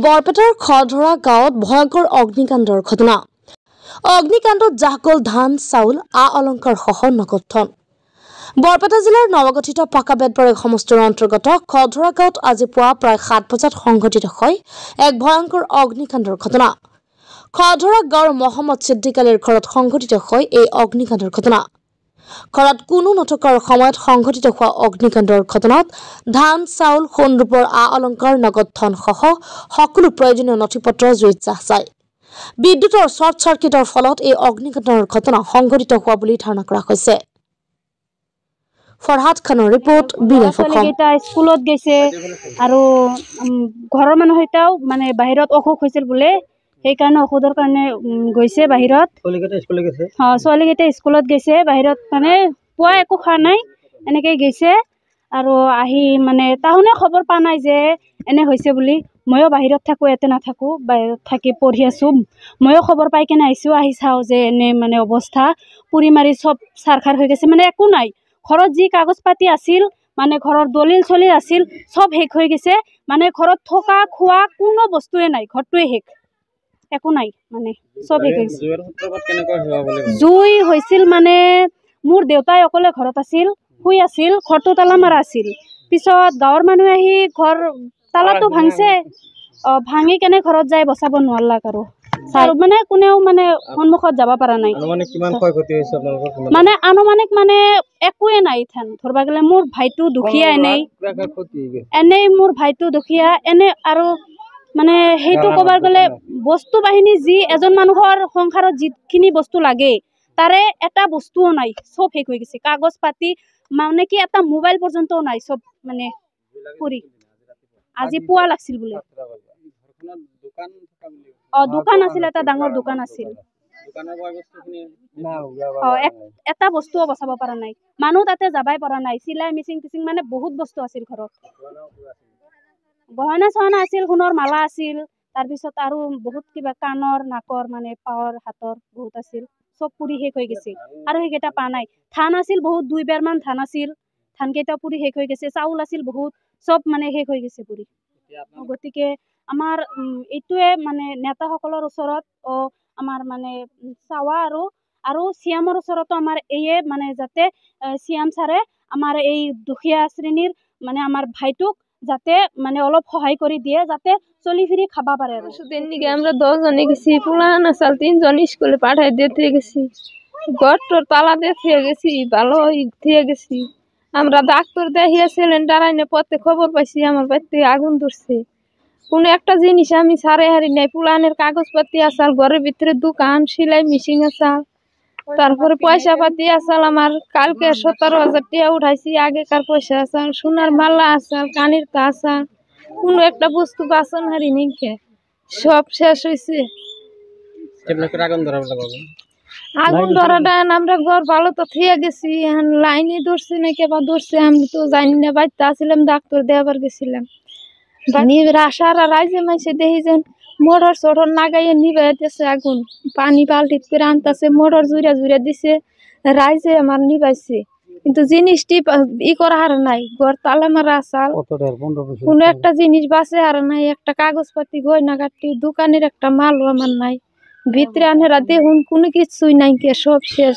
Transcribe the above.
বৰপেটাৰ খৰধৰা গাঁৱত ভয়ংকৰ অগ্নিকাণ্ডৰ ঘটনা। অগ্নিকাণ্ডত জাকল ধান চাউল অলংকাৰ সহ নগদ ধন। বৰপেটা জিলাৰ নৱগঠিত পাকা বেতবাৰী সমষ্টিৰ অন্তৰ্গত খৰধৰা গাঁৱত আজি পুৱা প্ৰায় 7 বজাত সংঘটিত হয় এক ভয়ংকৰ অগ্নিকাণ্ডৰ ঘটনা। খৰধৰা গাঁৱৰ মহম্মদ ছিদ্দিক আলীৰ ঘৰত সংঘটিত হয় এই অগ্নিকাণ্ডৰ ঘটনা। ঘৰত কোনো নথকাৰ সময়ত সংঘটিত হোৱা অগ্নিকাণ্ডৰ ঘটনাত ধান চাউল সোণ ৰূপৰ অলংকাৰ নগদ ধন সহ সকলো প্ৰয়োজনীয় নথিপত্ৰ জুইত জাহ যায়। বিদ্যুতৰ শ্বৰ্ট চাৰ্কিটৰ ফলত এই অগ্নিকাণ্ডৰ ঘটনা সংঘটিত হোৱা বুলি ধাৰণা কৰা হৈছে। ফৰহাদ খানৰ ৰিপৰ্ট, বিলেফ অসম। স্কুলত গৈছে আৰু ঘৰৰ মানুহ এটাও মানে বাহিৰত অসুখ হৈছিল বোলে, সেইকাৰণে ঔষধৰ কাৰণে গৈছে বাহিৰত। ছোৱালীকেইটা স্কুলত গৈছে বাহিৰত, মানে পুৱা একো খোৱা নাই, এনেকে গৈছে আৰু আহি মানে তাহুনে খবৰ পা নাই যে এনে হৈছে বুলি। ময়ো বাহিৰত থাকো, ইয়াতে নাথাকো, বাহিৰত থাকি পঢ়ি আছো। ময়ো খবৰ পাই কেনে আহি চাওঁ যে এনে মানে অৱস্থা, পুৰি মাৰি চব চাৰখাৰ হৈ গৈছে, মানে একো নাই। ঘৰত যি কাগজ পাতি আছিল, মানে ঘৰৰ দলিল চলিল আছিল, চব শেষ হৈ গৈছে। মানে ঘৰত থকা খোৱা কোনো বস্তুৱে নাই, ঘৰটোৱে শেষ, একো নাই, মানে চব শেষ হৈ গৈছে। জুই হৈছিল মানে মোৰ দেউতাই অকলে ঘৰত আছিল, শুই আছিল, ঘৰটো তালা মাৰা আছিল। পিছত গাঁৱৰ মানুহে আহি ঘৰ তালাটো ভাঙছে, ভাঙি কেনে ঘৰত যাই বচাব নোৱাৰলাক আৰু মানে কোনেও মানে সন্মুখত যাব পৰা নাই। মানে আনুমানিক মানে একোৱে নাই। ধৰবা গেলে মোৰ ভাইটো দুখীয়া, এনেই মোৰ ভাইটো দুখীয়া, এনে আৰু মানে সেইটো কবাৰ গলে বস্তু বাহিনী যি এজন মানুহৰ সংসাৰত যিখিনি বস্তু লাগে তাৰে এটা বস্তুও নাই, চব শেষ হৈ গৈছে। কাগজ পাতি মানে কি এটা মোবাইল পৰ্যন্তও নাই, চব মানে পুৰি। আজি পুৱা লাগছিল বোলে। দোকান আছিল, এটা ডাঙৰ দোকান আছিল। এটা বস্তুও বচাব পৰা নাই, মানুহ তাতে যাবাই পৰা নাই। চিলাই মিচিং টিচিং মানে বহুত বস্তু আছিল ঘৰত, গহনা চহনা আছিল, সোণৰ মালা আছিল, তাৰপিছত আৰু বহুত কিবা কাণৰ নাকৰ মানে পাৱৰ হাতৰ বহুত আছিল, চব পুৰি শেষ হৈ গৈছে। আৰু সেইকেইটা পা নাই। ধান আছিল বহুত, 2 বেৰ মান ধান আছিল, ধান কেইটা পুৰি শেষ হৈ গৈছে। চাউল আছিল বহুত, চব মানে শেষ হৈ গৈছে পুৰি। গতিকে আমাৰ এইটোৱে মানে নেতাসকলৰ ওচৰত আমাৰ মানে চাৱা আৰু চিএমৰ ওচৰতো আমাৰ এইয়ে মানে যাতে চিএম ছাৰে আমাৰ এই দুখীয়া শ্ৰেণীৰ মানে আমাৰ ভাইটোক যাতে মানে অলপ সহায় কৰি দিয়ে, যাতে চলি ফিরি খাবা পারে। আমরা 10 জনে গেছি, পুলান আসাল 3 জন স্কুলে পাঠাই দিয়ে গেছি, ঘর তোর তালা দিয়ে গেছি, ভালো দিয়ে গেছি। আমরা ডাক্তার দেখিয়ে সিলিন্ডার আইনে পথে খবর পাইছি আমার বাড়িতে আগুন ধরছে। কোনো একটা জিনিস আমি সারে হারি নাই, পুলানের কাগজপাতি আসাল, ঘরের ভিতরে দোকান, সেলাই মেশিন আসাল, তারপরে পয়সা পাতি আসাল। আমার কালকে 17,000 টাকা উঠাইছি, আগেকার পয়সা আসাল, সোনার মালা আসাল, কানের তা আসাল, কোনো একটা বস্তু বাসন হারি নিকে সব শেষ হয়েছে। আগুন ধরাটা আমরা ঘর ভালো তো থেকে গেছি, লাইনে ধরছে না কেবা ধরছে আমি তো জানি না। বাড়িতে আসছিলাম, ডাক্তার দেওয়ার গেছিলাম। আসার রাইজে মাইসে দেখি যে মোটর সোটর লাগাইয়ে নিবাইতেছে আগুন, পানি বালতি করে আনতেছে, মোটর জুড়ে জুড়ে দিছে, রাইজে আমার নিবাইছে। কিন্তু জিনিসটি করা হার নাই, ঘর তালা মারা আসাল, কোনো একটা জিনিস বাঁচে আর নাই। একটা কাগজপাতি গয়না কাটি দোকানের একটা মালও আমার নাই, ভিতরে আনেরা দেখুন কোনো কিছুই নাই, সব শেষ।